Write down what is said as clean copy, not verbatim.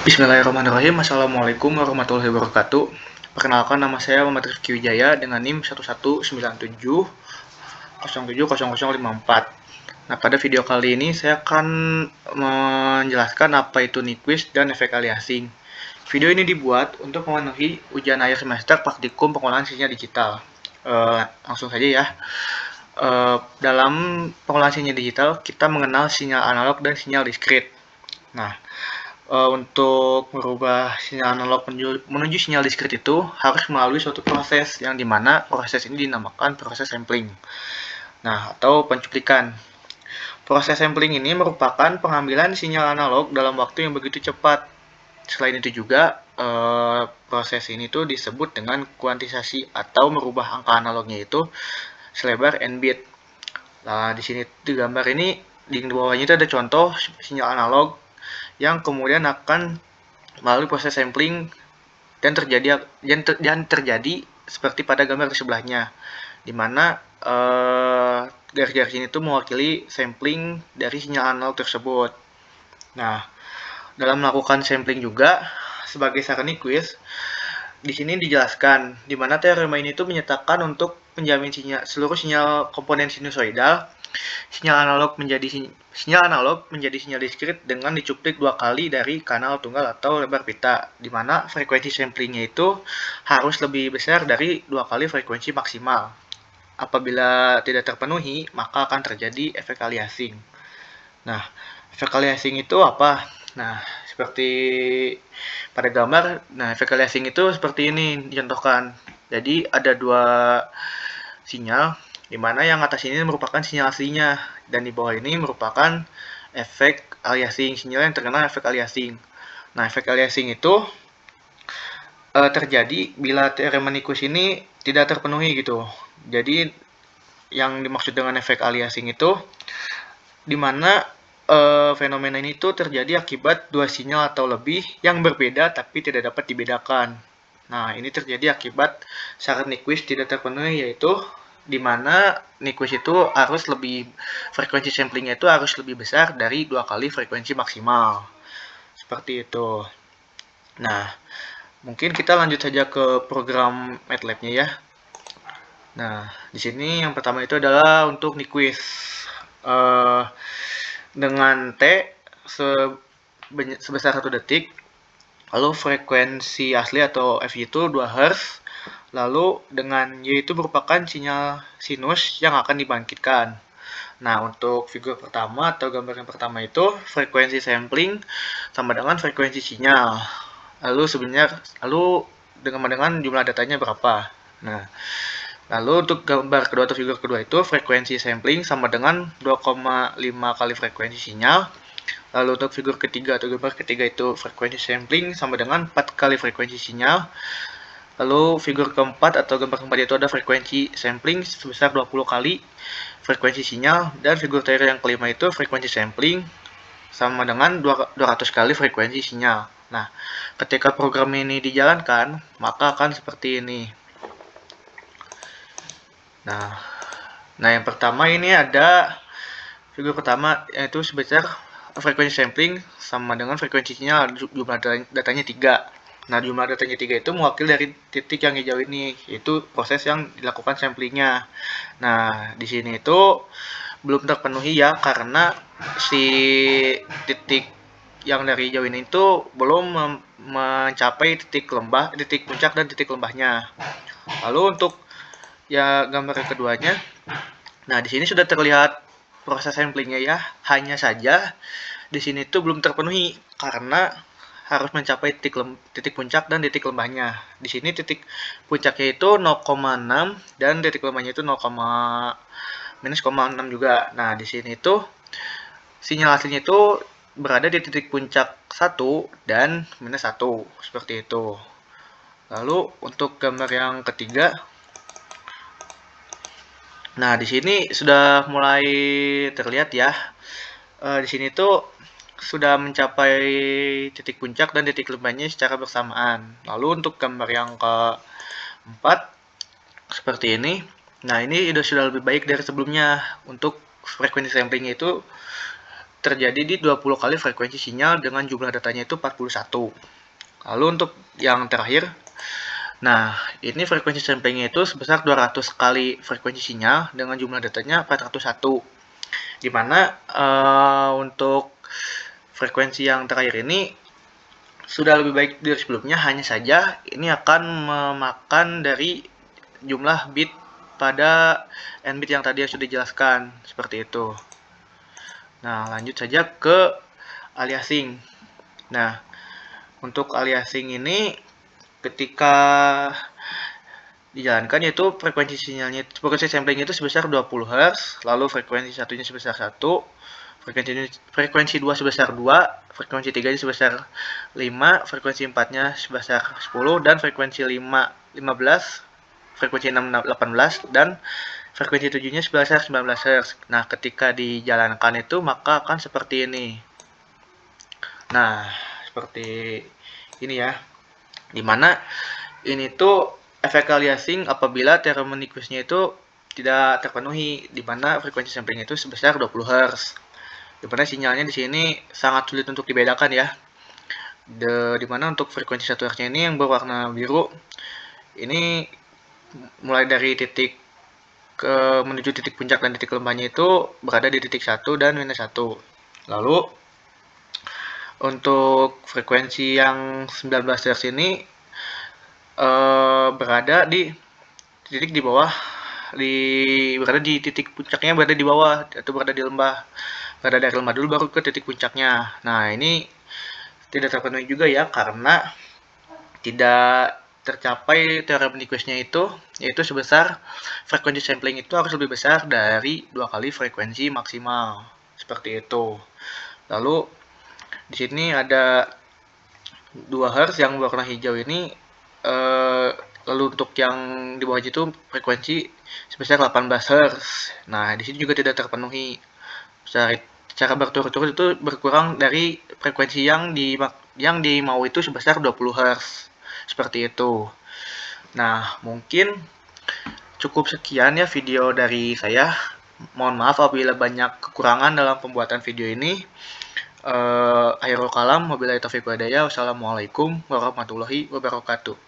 Bismillahirrahmanirrahim. Assalamualaikum warahmatullahi wabarakatuh. Perkenalkan, nama saya Muhammad Rifki Wijaya dengan NIM 1197070054. Nah, pada video kali ini saya akan menjelaskan apa itu Nyquist dan efek aliasing. Video ini dibuat untuk memenuhi ujian akhir semester praktikum pengolahan sinyal digital. Langsung saja ya. Dalam pengolahan sinyal digital, kita mengenal sinyal analog dan sinyal diskrit. Nah, untuk merubah sinyal analog menuju sinyal diskrit itu harus melalui suatu proses yang dimana proses ini dinamakan proses sampling. Nah, atau pencuplikan. Proses sampling ini merupakan pengambilan sinyal analog dalam waktu yang begitu cepat. Selain itu juga proses ini tuh disebut dengan kuantisasi atau merubah angka analognya itu selebar n bit. Nah, di sini di gambar ini di bawahnya itu ada contoh sinyal analog yang kemudian akan melalui proses sampling dan terjadi seperti pada gambar di sebelahnya, di mana garis-garis ini tuh mewakili sampling dari sinyal analog tersebut. Nah, dalam melakukan sampling juga sebagai saran Nyquist, di sini dijelaskan di mana teorema ini tuh menyatakan untuk menjamin seluruh sinyal komponen sinusoidal sinyal analog menjadi sinyal diskrit dengan dicuplik 2 kali dari kanal tunggal atau lebar pita, di mana frekuensi samplingnya itu harus lebih besar dari 2 kali frekuensi maksimal. Apabila tidak terpenuhi, maka akan terjadi efek aliasing. Nah, efek aliasing itu apa? Nah, seperti pada gambar, efek aliasing itu seperti ini dicontohkan. Jadi ada 2 sinyal, di mana yang atas ini merupakan sinyal aslinya dan di bawah ini merupakan efek aliasing, sinyal yang terkena efek aliasing. Nah, efek aliasing itu terjadi bila teorema Nyquist ini tidak terpenuhi gitu. Jadi yang dimaksud dengan efek aliasing itu di mana fenomena ini tuh terjadi akibat 2 sinyal atau lebih yang berbeda tapi tidak dapat dibedakan. Nah, ini terjadi akibat syarat Nyquist tidak terpenuhi, yaitu di mana Nyquist itu harus frekuensi samplingnya itu harus lebih besar dari 2 kali frekuensi maksimal. Seperti itu. Nah, mungkin kita lanjut saja ke program MATLAB-nya ya. Nah, di sini yang pertama itu adalah untuk Nyquist. Dengan T sebesar 1 detik, lalu frekuensi asli atau F itu 2 Hz, lalu dengan Y itu merupakan sinyal sinus yang akan dibangkitkan. Nah, untuk figur pertama atau gambar yang pertama itu frekuensi sampling sama dengan frekuensi sinyal. Lalu dengan jumlah datanya berapa. Nah, lalu untuk gambar kedua atau figur kedua itu frekuensi sampling sama dengan 2,5 kali frekuensi sinyal. Lalu untuk figur ketiga atau gambar ketiga itu frekuensi sampling sama dengan 4 kali frekuensi sinyal. Lalu figur keempat atau gambar keempat itu ada frekuensi sampling sebesar 20 kali frekuensi sinyal. Dan figur terakhir yang kelima itu frekuensi sampling sama dengan 200 kali frekuensi sinyal. Nah, ketika program ini dijalankan, maka akan seperti ini. Nah, yang pertama ini ada figur pertama, yaitu sebesar frekuensi sampling sama dengan frekuensi sinyal, jumlah datanya 3. Nah, jumlah datanya 3 itu mewakili dari titik yang hijau ini, yaitu proses yang dilakukan samplingnya. Nah, di sini itu belum terpenuhi ya, karena si titik yang dari hijau ini itu belum mencapai titik puncak dan titik lembahnya. Lalu untuk ya gambar keduanya, nah di sini sudah terlihat proses samplingnya ya, hanya saja di sini tuh belum terpenuhi karena harus mencapai titik puncak dan titik lembahnya. Di sini titik puncaknya itu 0,6 dan titik lembahnya itu minus 0,6 juga. Nah, di sini tuh sinyal aslinya itu berada di titik puncak 1 dan minus 1, seperti itu. Lalu untuk gambar yang ketiga, nah, di sini sudah mulai terlihat ya. Di sini tuh sudah mencapai titik puncak dan titik lembahnya secara bersamaan. Lalu untuk gambar yang keempat seperti ini. Nah, ini sudah lebih baik dari sebelumnya. Untuk frekuensi samplingnya itu terjadi di 20 kali frekuensi sinyal dengan jumlah datanya itu 41. Lalu untuk yang terakhir, nah ini frekuensi samplingnya itu sebesar 200 kali frekuensi sinyal dengan jumlah datanya 401. Dimana untuk frekuensi yang terakhir ini sudah lebih baik dari sebelumnya, hanya saja ini akan memakan dari jumlah bit pada n bit yang tadi sudah dijelaskan, seperti itu. Nah, lanjut saja ke aliasing. Nah, untuk aliasing ini ketika dijalankan yaitu frekuensi sinyalnya, frekuensi sampling itu sebesar 20 Hz, lalu frekuensi satunya sebesar 1, frekuensi 2 sebesar 2, frekuensi 3 sebesar 5, frekuensi 4-nya sebesar 10, dan frekuensi 5 15, frekuensi 6 18, dan frekuensi 7-nya sebesar 19 Hz. Nah, ketika dijalankan itu maka akan seperti ini. Nah, seperti ini ya. Dimana ini tuh efek aliasing apabila teorema Nyquist-nya itu tidak terpenuhi, di mana frekuensi sampling itu sebesar 20 Hz. Dimana sinyalnya di sini sangat sulit untuk dibedakan ya. Dimana untuk frekuensi 1 Hz ini yang berwarna biru, ini mulai dari titik menuju titik puncak dan titik lembahnya itu berada di titik 1 dan minus 1. Lalu untuk frekuensi yang 19 Hz ini berada di titik di bawah, berada di titik puncaknya berada di bawah atau berada di lembah. Berada dari lembah dulu baru ke titik puncaknya. Nah, ini tidak terpenuhi juga ya, karena tidak tercapai teorema Nyquist-nya itu, yaitu sebesar frekuensi sampling itu harus lebih besar dari 2 kali frekuensi maksimal. Seperti itu. Lalu di sini ada 2 Hz yang berwarna hijau ini, lalu untuk yang di bawah itu frekuensi sebesar 18 Hz. Nah, di sini juga tidak terpenuhi. Secara berturut-turut itu berkurang dari frekuensi yang dimau itu sebesar 20 Hz. Seperti itu. Nah, mungkin cukup sekian ya video dari saya. Mohon maaf apabila banyak kekurangan dalam pembuatan video ini. Akhirul kalam, wabillahi taufiq wal hidayah. Wassalamualaikum warahmatullahi wabarakatuh.